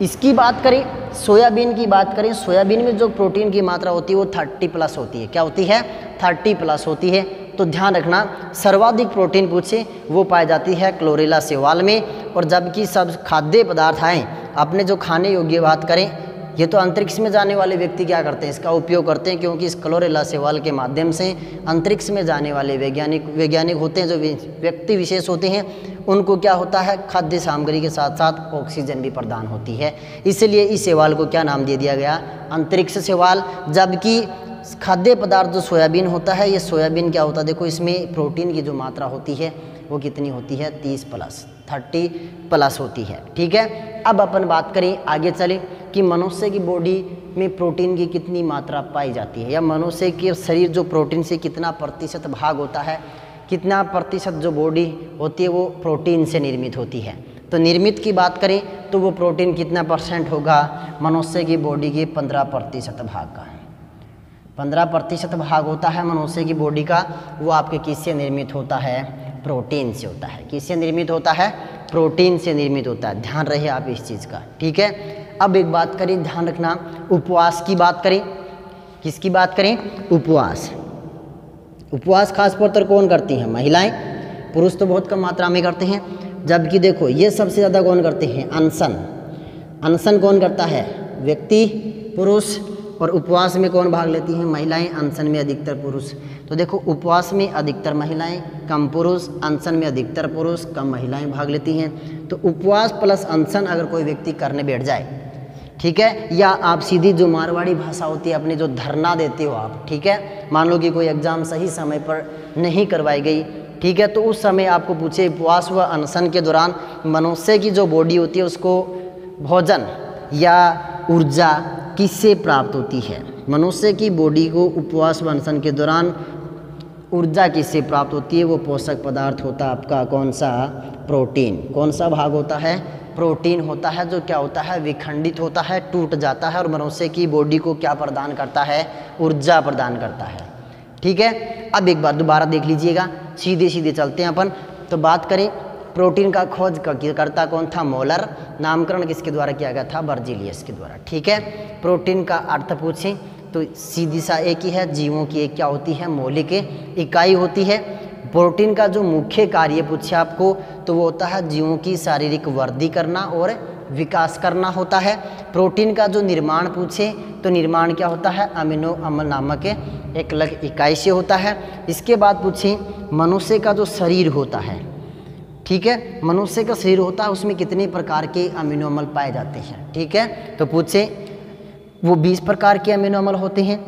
इसकी बात करें, सोयाबीन की बात करें, सोयाबीन में जो प्रोटीन की मात्रा होती है वो 30+ होती है। क्या होती है, 30+ होती है। तो ध्यान रखना, सर्वाधिक प्रोटीन पूछे वो पाई जाती है क्लोरेला शैवाल में। और जबकि सब खाद्य पदार्थ आए, अपने जो खाने योग्य बात करें, ये तो अंतरिक्ष में जाने वाले व्यक्ति क्या करते हैं, इसका उपयोग करते हैं, क्योंकि इस क्लोरेला शैवाल के माध्यम से अंतरिक्ष में जाने वाले वैज्ञानिक होते हैं, जो व्यक्ति विशेष होते हैं, उनको क्या होता है, खाद्य सामग्री के साथ साथ ऑक्सीजन भी प्रदान होती है। इसलिए इस शैवाल को क्या नाम दे दिया गया, अंतरिक्ष शैवाल। जबकि खाद्य पदार्थ जो सोयाबीन होता है, ये सोयाबीन क्या होता है, देखो इसमें प्रोटीन की जो मात्रा होती है वो कितनी होती है, 30+ होती है, ठीक है। अब अपन बात करें, आगे चलें कि मनुष्य की बॉडी में प्रोटीन की कितनी मात्रा पाई जाती है, या मनुष्य के शरीर जो प्रोटीन से कितना प्रतिशत भाग होता है, कितना प्रतिशत जो बॉडी होती है वो प्रोटीन से निर्मित होती है। तो निर्मित की बात करें तो वो प्रोटीन कितना % होगा, मनुष्य की बॉडी के 15% भाग का, 15% भाग होता है मनुष्य की बॉडी का। वो आपके किससे निर्मित होता है, प्रोटीन से होता है। किससे निर्मित होता है, प्रोटीन से निर्मित होता है। ध्यान रहे आप इस चीज़ का, ठीक है। अब एक बात करें, ध्यान रखना, उपवास की बात करें। किसकी बात करें, उपवास। उपवास खासतौर पर कौन करती हैं, महिलाएं। पुरुष तो बहुत कम मात्रा में करते हैं। जबकि देखो ये सबसे ज़्यादा कौन करते हैं, अनशन। अनशन कौन करता है, व्यक्ति, पुरुष। और उपवास में कौन भाग लेती हैं, महिलाएं। अनशन में अधिकतर पुरुष। तो देखो उपवास में अधिकतर महिलाएं, कम पुरुष। अनशन में अधिकतर पुरुष, कम महिलाएं भाग लेती हैं। तो उपवास प्लस अनशन अगर कोई व्यक्ति करने बैठ जाए, ठीक है, या आप सीधी जो मारवाड़ी भाषा होती है अपनी जो धरना देते हो आप, ठीक है, मान लो कि कोई एग्ज़ाम सही समय पर नहीं करवाई गई, ठीक है, तो उस समय आपको पूछे उपवास व अनशन के दौरान मनुष्य की जो बॉडी होती है उसको भोजन या ऊर्जा किससे प्राप्त होती है, मनुष्य की बॉडी को उपवास व अनशन के दौरान ऊर्जा किससे प्राप्त होती है, वो पोषक पदार्थ होता है आपका कौन सा, प्रोटीन। कौन सा भाग होता है, प्रोटीन होता है, जो क्या होता है, विखंडित होता है, टूट जाता है और मनुष्य की बॉडी को क्या प्रदान करता है, ऊर्जा प्रदान करता है, ठीक है। अब एक बार दोबारा देख लीजिएगा, सीधे सीधे चलते हैं अपन। तो बात करें प्रोटीन का खोज करता कौन था, मोलर। नामकरण किसके द्वारा किया गया था, बर्जीलियस के द्वारा, ठीक है। प्रोटीन का अर्थ पूछें तो सीधी सा एक ही है, जीवों की एक क्या होती है, मौलिक इकाई होती है। प्रोटीन का जो मुख्य कार्य पूछे आपको तो वो होता है जीवों की शारीरिक वृद्धि करना और विकास करना होता है। प्रोटीन का जो निर्माण पूछे तो निर्माण क्या होता है, अमीनो अम्ल नामक एक अलग इकाई से होता है। इसके बाद पूछे मनुष्य का जो शरीर होता है, ठीक है, मनुष्य का शरीर होता है उसमें कितने प्रकार के अमीनो अम्ल पाए जाते हैं, ठीक है। तो पूछे वो 20 प्रकार के अमीनो अम्ल होते हैं।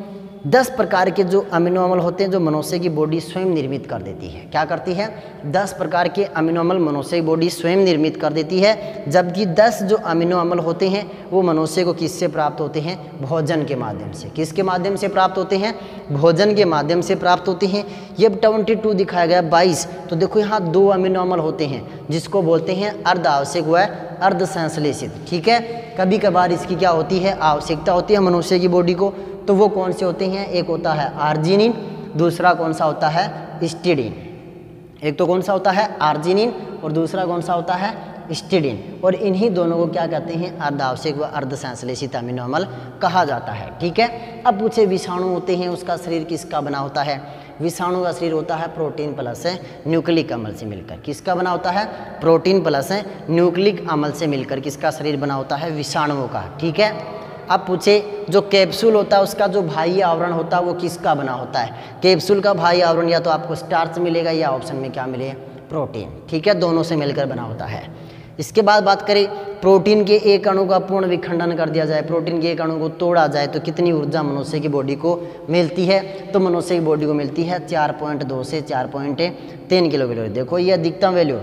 10 प्रकार के जो अमीनो अम्ल होते हैं जो मनुष्य की बॉडी स्वयं निर्मित कर देती है। क्या करती है? 10 प्रकार के अमीनो अम्ल मनुष्य की बॉडी स्वयं निर्मित कर देती है, जबकि 10 जो अमीनो अम्ल होते हैं वो मनुष्य को किससे प्राप्त होते हैं? भोजन के माध्यम से। किसके माध्यम से प्राप्त होते हैं? भोजन के माध्यम से प्राप्त होते हैं। ये 22 दिखाया गया 22, तो देखो यहाँ 2 अमीनो अम्ल होते हैं जिसको बोलते हैं अर्ध आवश्यक व अर्ध संश्लेषित, ठीक है। कभी कभार इसकी क्या होती है? आवश्यकता होती है मनुष्य की बॉडी को, तो वो कौन से होते हैं? एक होता है आर्जिनिन, दूसरा कौन सा होता है? हिस्टिडीन। एक तो कौन सा होता है? आर्जिनिन, और दूसरा कौन सा होता है? हिस्टिडीन। और इन्हीं दोनों को क्या कहते हैं? अर्ध आवश्यक व अर्ध संश्लेषित अमीनो अम्ल कहा जाता है, ठीक है। अब पूछे विषाणु होते हैं, उसका शरीर किसका बना होता है? विषाणु का शरीर होता है प्रोटीन प्लस न्यूक्लिक अम्ल से मिलकर। किसका बना होता है? प्रोटीन प्लस न्यूक्लिक अम्ल से मिलकर किसका शरीर बना होता है? विषाणुओं का, ठीक है। अब पूछे जो कैप्सूल होता है उसका जो बाह्य आवरण होता है वो किसका बना होता है? कैप्सूल का बाह्य आवरण या तो आपको स्टार्च मिलेगा या ऑप्शन में क्या मिले? प्रोटीन, ठीक है, दोनों से मिलकर बना होता है। इसके बाद बात करें प्रोटीन के एक अणु का पूर्ण विखंडन कर दिया जाए, प्रोटीन के एक अणु को तोड़ा जाए तो कितनी ऊर्जा मनुष्य की बॉडी को मिलती है? तो मनुष्य की बॉडी को मिलती है 4.2 से 4.3 किलो कैलोरी। देखो ये अधिकतम वैल्यू,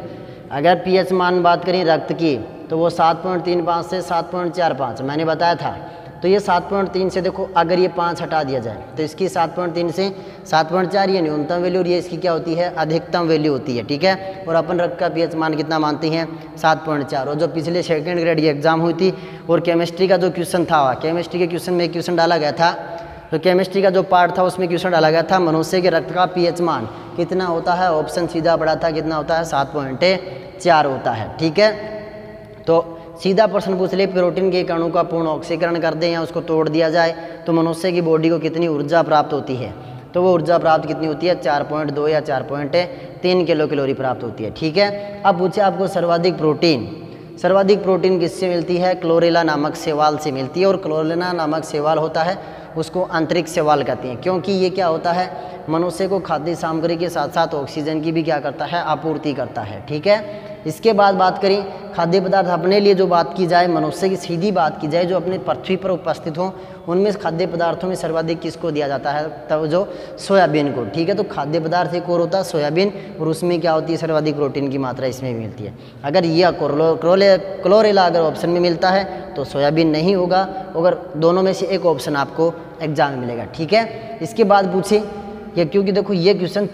अगर पीएच मान बात करें रक्त की तो वो 7.35 से 7.45 मैंने बताया था। तो ये 7.3 से देखो अगर ये 5 हटा दिया जाए तो इसकी 7.3 से 7.4 ये न्यूनतम वैल्यू और ये इसकी क्या होती है? अधिकतम वैल्यू होती है, ठीक है। और अपन रक्त का पीएच मान कितना मानते हैं? 7.4। और जो पिछले सेकंड ग्रेड की एग्जाम हुई थी और केमिस्ट्री का जो क्वेश्चन था, केमिस्ट्री के क्वेश्चन में क्वेश्चन डाला गया था, तो केमिस्ट्री का जो पार्ट था उसमें क्वेश्चन डाला गया था मनुष्य के रक्त का पीएच मान कितना होता है? ऑप्शन सीधा पड़ा था, कितना होता है? 7.4 होता है, ठीक है। तो सीधा प्रश्न पूछ ले प्रोटीन के एक अणु का पूर्ण ऑक्सीकरण कर दें या उसको तोड़ दिया जाए तो मनुष्य की बॉडी को कितनी ऊर्जा प्राप्त होती है? तो वो ऊर्जा प्राप्त कितनी होती है? 4.2 या 4.3 किलो कैलोरी प्राप्त होती है, ठीक है। अब पूछे आपको सर्वाधिक प्रोटीन किससे मिलती है? क्लोरेला नामक शैवाल से मिलती है। और क्लोरेला नामक शैवाल होता है उसको आंतरिक शैवाल कहते हैं, क्योंकि ये क्या होता है? मनुष्य को खाद्य सामग्री के साथ साथ ऑक्सीजन की भी क्या करता है? आपूर्ति करता है, ठीक है। इसके बाद बात करें खाद्य पदार्थ अपने लिए जो बात की जाए, मनुष्य की सीधी बात की जाए जो अपने पृथ्वी पर उपस्थित हों, उनमें खाद्य पदार्थों में सर्वाधिक किसको दिया जाता है? तब जो सोयाबीन को, ठीक है। तो खाद्य पदार्थ एक और होता है सोयाबीन, और उसमें क्या होती है? सर्वाधिक प्रोटीन की मात्रा इसमें भी मिलती है। अगर यह क्लोरेला अगर ऑप्शन में मिलता है तो सोयाबीन नहीं होगा, अगर दोनों में से एक ऑप्शन आपको एग्जाम में मिलेगा, ठीक है। इसके बाद पूछे ये, क्योंकि देखो ये क्वेश्चन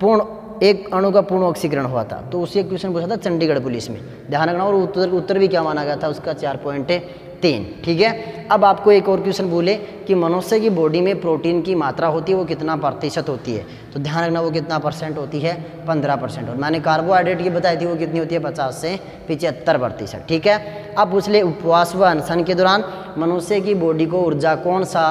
पूर्ण एक अणु का पूर्ण ऑक्सीकरण हुआ था तो उसे क्वेश्चन पूछा था चंडीगढ़ पुलिस में, ध्यान रखना। और उत्तर भी क्या माना गया था उसका? 4.3, ठीक है। अब आपको एक और क्वेश्चन बोले कि मनुष्य की बॉडी में प्रोटीन की मात्रा होती है वो कितना प्रतिशत होती है? तो ध्यान रखना वो कितना परसेंट होती है? 15%। और मैंने कार्बोहाइड्रेट की बताई थी वो कितनी होती है? 50 से 75%, ठीक है। अब पूछ ले उपवास व अनशन के दौरान मनुष्य की बॉडी को ऊर्जा कौन सा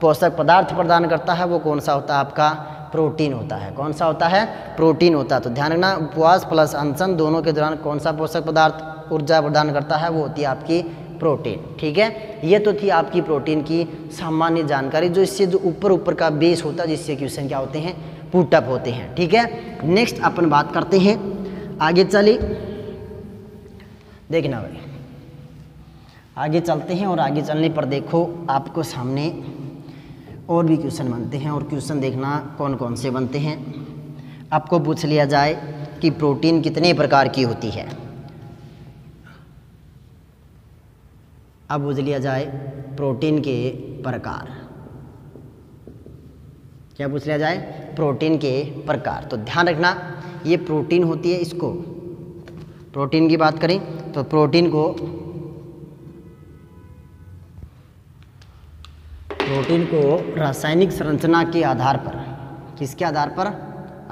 पोषक पदार्थ प्रदान करता है? वो कौन सा होता है? आपका प्रोटीन होता है। कौन सा होता है? प्रोटीन होता है। तो ध्यान रखना उपवास प्लस अनशन दोनों के दौरान कौन सा पोषक पदार्थ ऊर्जा प्रदान करता है? वो होती है आपकी प्रोटीन, ठीक है। ये तो थी आपकी प्रोटीन की सामान्य जानकारी, जो इससे जो ऊपर का बेस होता है जिससे क्वेश्चन क्या होते हैं? पुटअप होते हैं, ठीक है। नेक्स्ट अपन बात करते हैं, आगे चलिए देखना भाई, आगे चलते हैं। और आगे चलने पर देखो आपको सामने और भी क्वेश्चन बनते हैं, और क्वेश्चन देखना कौन कौन से बनते हैं। आपको पूछ लिया जाए कि प्रोटीन कितने प्रकार की होती है। अब पूछ लिया जाए प्रोटीन के प्रकार, क्या पूछ लिया जाए? प्रोटीन के प्रकार। तो ध्यान रखना ये प्रोटीन होती है, इसको प्रोटीन की बात करें तो प्रोटीन को रासायनिक संरचना के आधार पर, किसके आधार पर?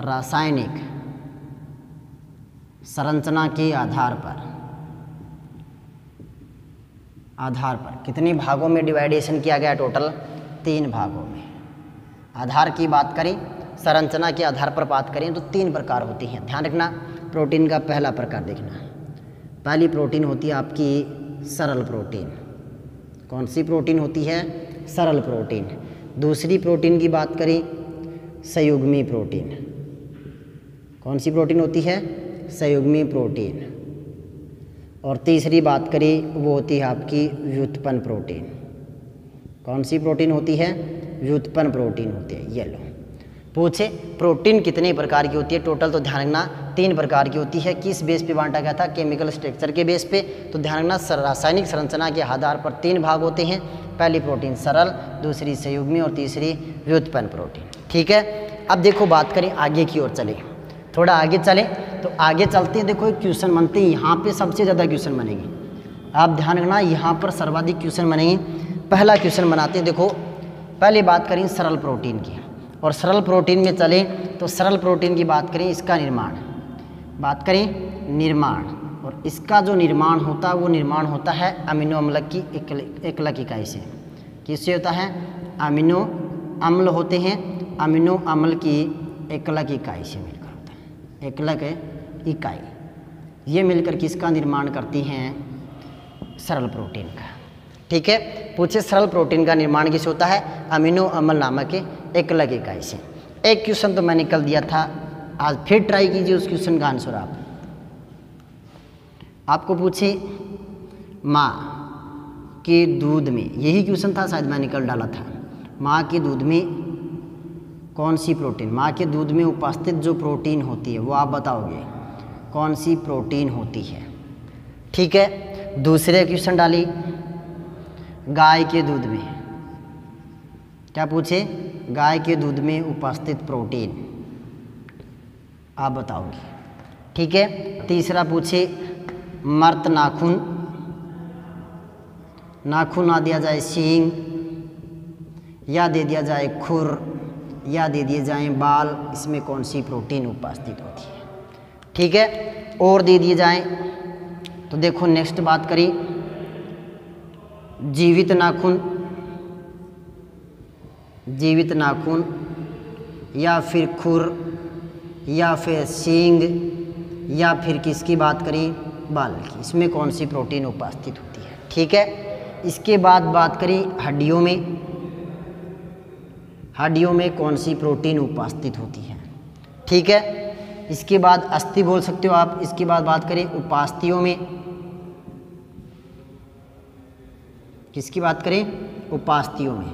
रासायनिक संरचना के आधार पर कितने भागों में डिवाइडेशन किया गया? टोटल 3 भागों में। आधार की बात करें, संरचना के आधार पर बात करें तो 3 प्रकार होती हैं। ध्यान रखना प्रोटीन का पहला प्रकार देखना, पहली प्रोटीन होती है आपकी सरल प्रोटीन, कौन सी प्रोटीन होती है? सरल प्रोटीन। दूसरी प्रोटीन की बात करें, संयुग्मी प्रोटीन। कौन सी प्रोटीन होती है? संयुग्मी प्रोटीन। और तीसरी बात करें वो होती है आपकी व्युत्पन्न प्रोटीन। कौन सी प्रोटीन होती है? व्युत्पन्न प्रोटीन होती है। ये लो, पूछे प्रोटीन कितने प्रकार की होती है? टोटल तो ध्यान रखना 3 प्रकार की होती है। किस बेस पे बांटा गया था? केमिकल स्ट्रक्चर के बेस पे। तो ध्यान रखना रासायनिक संरचना के आधार पर 3 भाग होते हैं। पहली प्रोटीन सरल, दूसरी संयुग्मी और तीसरी व्युत्पन्न प्रोटीन। ठीक है, अब देखो बात करें आगे की ओर चले, थोड़ा आगे चले तो आगे चलते हैं। देखो एक क्वेश्चन बनते हैं, यहाँ पे सबसे ज़्यादा क्वेश्चन बनेंगे। आप ध्यान रखना यहाँ पर सर्वाधिक क्वेश्चन बनेंगे। पहला क्वेश्चन बनाते हैं। देखो पहले बात करें सरल प्रोटीन की, और सरल प्रोटीन में चले तो सरल प्रोटीन की बात करें, इसका निर्माण, बात करें निर्माण, और इसका जो निर्माण होता है वो निर्माण होता है अमीनो अम्ल की एकलक इकाई से। किससे होता है? अमीनो अम्ल होते हैं, अमीनो अम्ल की एकलक इकाई से मिलकर होता है, एकलक इकाई। ये मिलकर किसका निर्माण करती हैं? सरल प्रोटीन का। ठीक है, पूछे सरल प्रोटीन का निर्माण किससे होता है? अमीनो अम्ल नामक एकलक इकाई से। एक क्वेश्चन तो मैंने कल दिया था, आज फिर ट्राई कीजिए उस क्वेश्चन का आंसर। आपको पूछे माँ के दूध में, यही क्वेश्चन था शायद मैंने कल डाला था, माँ के दूध में कौन सी प्रोटीन, माँ के दूध में उपस्थित जो प्रोटीन होती है वो आप बताओगे कौन सी प्रोटीन होती है। ठीक है, दूसरे क्वेश्चन डाली गाय के दूध में, क्या पूछे? गाय के दूध में उपस्थित प्रोटीन आप बताओगे। ठीक है, तीसरा पूछे मर्त नाखून, नाखून ना दिया जाए सींग, या दे दिया जाए खुर, या दे दिए जाए बाल, इसमें कौन सी प्रोटीन उपस्थित होती है। ठीक है, और दे दिए जाए तो देखो नेक्स्ट बात करी जीवित नाखून, जीवित नाखून, या फिर खुर, या फिर सींग, या फिर किसकी बात करें? बाल की। इसमें कौन सी प्रोटीन उपस्थित होती है। ठीक है, इसके बाद बात करें हड्डियों में, हड्डियों में कौन सी प्रोटीन उपस्थित होती है। ठीक है, इसके बाद अस्थि बोल सकते हो आप। इसके बाद बात करें उपास्थियों में, किसकी बात करें? उपास्थियों में,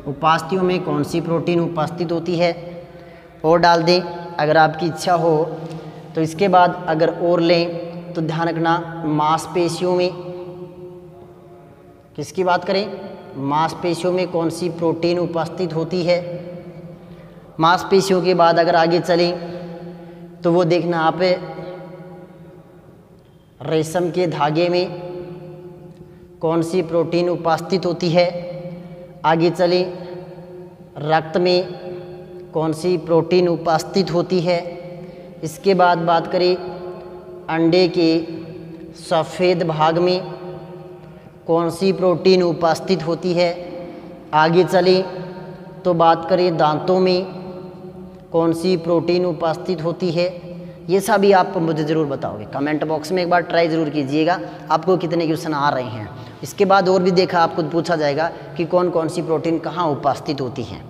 उपास्थियों में कौन सी प्रोटीन उपस्थित होती है। और डाल दें अगर आपकी इच्छा हो तो। इसके बाद अगर और लें तो ध्यान रखना मांसपेशियों में, किसकी बात करें? मांसपेशियों में कौन सी प्रोटीन उपस्थित होती है। मांसपेशियों के बाद अगर आगे चलें तो वो देखना आप रेशम के धागे में कौन सी प्रोटीन उपस्थित होती है। आगे चलें रक्त में कौन सी प्रोटीन उपस्थित होती है। इसके बाद बात करें अंडे के सफ़ेद भाग में कौन सी प्रोटीन उपस्थित होती है। आगे चलें तो बात करें दांतों में कौन सी प्रोटीन उपस्थित होती है। ये सभी आप मुझे ज़रूर बताओगे, कमेंट बॉक्स में एक बार ट्राई ज़रूर कीजिएगा आपको कितने क्वेश्चन आ रहे हैं। इसके बाद और भी देखा आपको पूछा जाएगा कि कौन कौन सी प्रोटीन कहाँ उपस्थित होती हैं।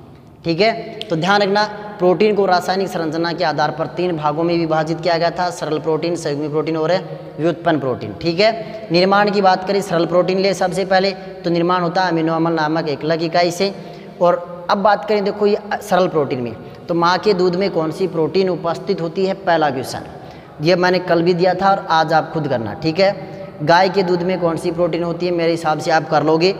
ठीक है, तो ध्यान रखना प्रोटीन को रासायनिक संरचना के आधार पर 3 भागों में विभाजित किया गया था, सरल प्रोटीन, संयुग्मी प्रोटीन और व्युत्पन्न प्रोटीन। ठीक है, निर्माण की बात करें सरल प्रोटीन ले सबसे पहले तो निर्माण होता है अमीनो अम्ल नामक एकलक इकाई से। और अब बात करें देखो ये सरल प्रोटीन में तो माँ के दूध में कौन सी प्रोटीन उपस्थित होती है। पहला क्वेश्चन ये मैंने कल भी दिया था और आज आप खुद करना। ठीक है, गाय के दूध में कौन सी प्रोटीन होती है, मेरे हिसाब से आप कर लोगे।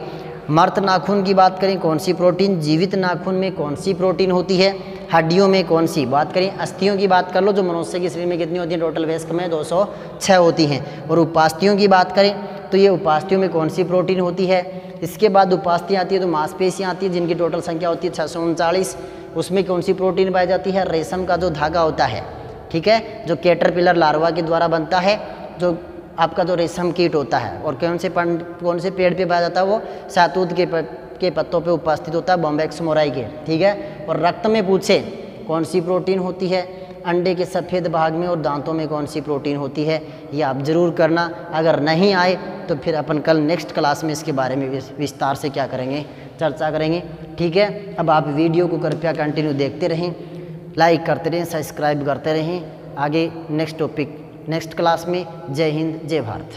मर्त नाखून की बात करें कौन सी प्रोटीन, जीवित नाखून में कौन सी प्रोटीन होती है, हड्डियों में कौन सी, बात करें अस्थियों की बात कर लो जो मनुष्य के शरीर में कितनी होती है, टोटल वयस्क में 206 होती हैं। और उपास्थियों की बात करें तो ये उपास्थियों में कौन सी प्रोटीन होती है। इसके बाद उपास्थियाँ आती है तो मांसपेशियाँ आती है जिनकी टोटल संख्या होती है 639। उसमें कौन सी प्रोटीन पाई जाती है, रेशम का जो धागा होता है। ठीक है, जो कैटरपिलर लार्वा के द्वारा बनता है, जो आपका जो रेशम कीट होता है। और कौन से पेड़ पे पाया जाता है, वो शहतूत के पत्तों पे उपस्थित होता है, बॉम्बैक्स मोराई के। ठीक है, और रक्त में पूछे कौन सी प्रोटीन होती है अंडे के सफ़ेद भाग में और दांतों में कौन सी प्रोटीन होती है, ये आप ज़रूर करना। अगर नहीं आए तो फिर अपन कल नेक्स्ट क्लास में इसके बारे में विस्तार से क्या करेंगे, चर्चा करेंगे। ठीक है, अब आप वीडियो को कृपया कंटिन्यू देखते रहें, लाइक करते रहें, सब्सक्राइब करते रहें। आगे नेक्स्ट टॉपिक नेक्स्ट क्लास में। जय हिंद, जय भारत।